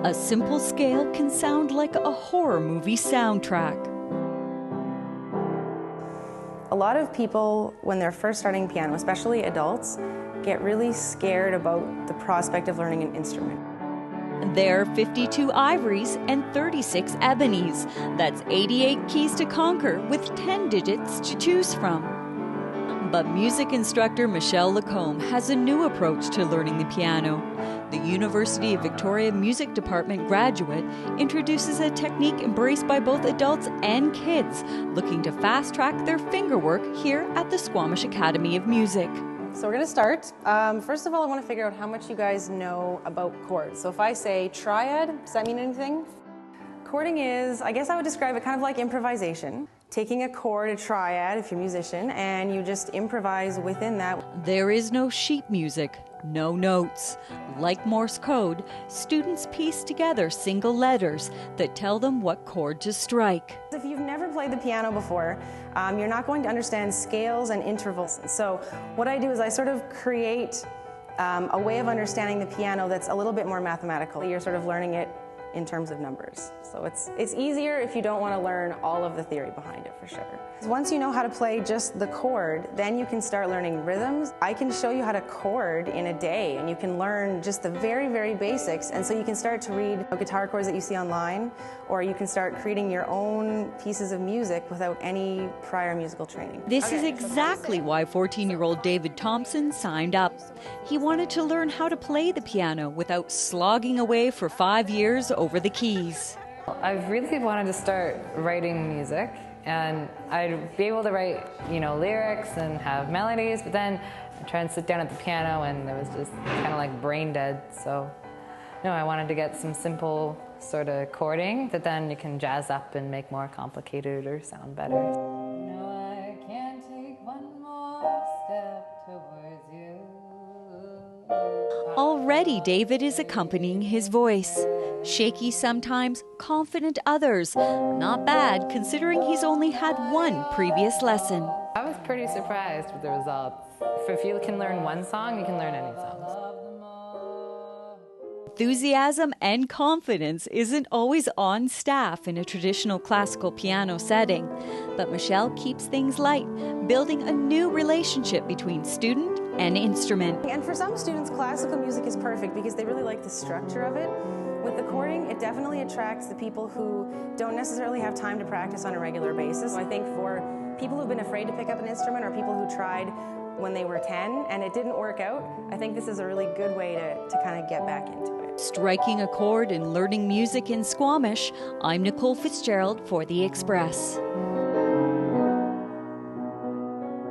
A simple scale can sound like a horror movie soundtrack. A lot of people, when they're first starting piano, especially adults, get really scared about the prospect of learning an instrument. There are 52 ivories and 36 ebonies. That's 88 keys to conquer with 10 digits to choose from. But music instructor Michelle Lacombe has a new approach to learning the piano. The University of Victoria Music Department graduate introduces a technique embraced by both adults and kids, looking to fast-track their fingerwork here at the Squamish Academy of Music. So we're going to start. First of all, I want to figure out how much you guys know about chords. So if I say triad, does that mean anything? Chording is, I guess I would describe it kind of like improvisation. Taking a chord, a triad, if you're a musician, and you just improvise within that. There is no sheet music, no notes. Like Morse code, students piece together single letters that tell them what chord to strike. If you've never played the piano before, you're not going to understand scales and intervals. So what I do is I sort of create a way of understanding the piano that's a little bit more mathematical. You're sort of learning it in terms of numbers. So it's easier if you don't want to learn all of the theory behind it, for sure. Once you know how to play just the chord, then you can start learning rhythms. I can show you how to chord in a day, and you can learn just the very, very basics. And so you can start to read guitar chords that you see online, or you can start creating your own pieces of music without any prior musical training. This is exactly why 14-year-old David Thompson signed up. He wanted to learn how to play the piano without slogging away for 5 years over the keys. I've really wanted to start writing music, and I'd be able to write, lyrics and have melodies, but then I tried to sit down at the piano and it was just kind of like brain dead. So, I wanted to get some simple sort of chording that then you can jazz up and make more complicated or sound better. I can't take one more step towards you. Already, David is accompanying his voice. Shaky sometimes, confident others. Not bad, considering he's only had one previous lesson. I was pretty surprised with the results. If you can learn one song, you can learn any song. Enthusiasm and confidence isn't always on staff in a traditional classical piano setting. But Michelle keeps things light, building a new relationship between student and instrument. And for some students, classical music is perfect because they really like the structure of it. With the chording, it definitely attracts the people who don't necessarily have time to practice on a regular basis. I think for people who've been afraid to pick up an instrument or people who tried when they were 10 and it didn't work out, I think this is a really good way to kind of get back into it. Striking a chord and learning music in Squamish, I'm Nicole Fitzgerald for The Express.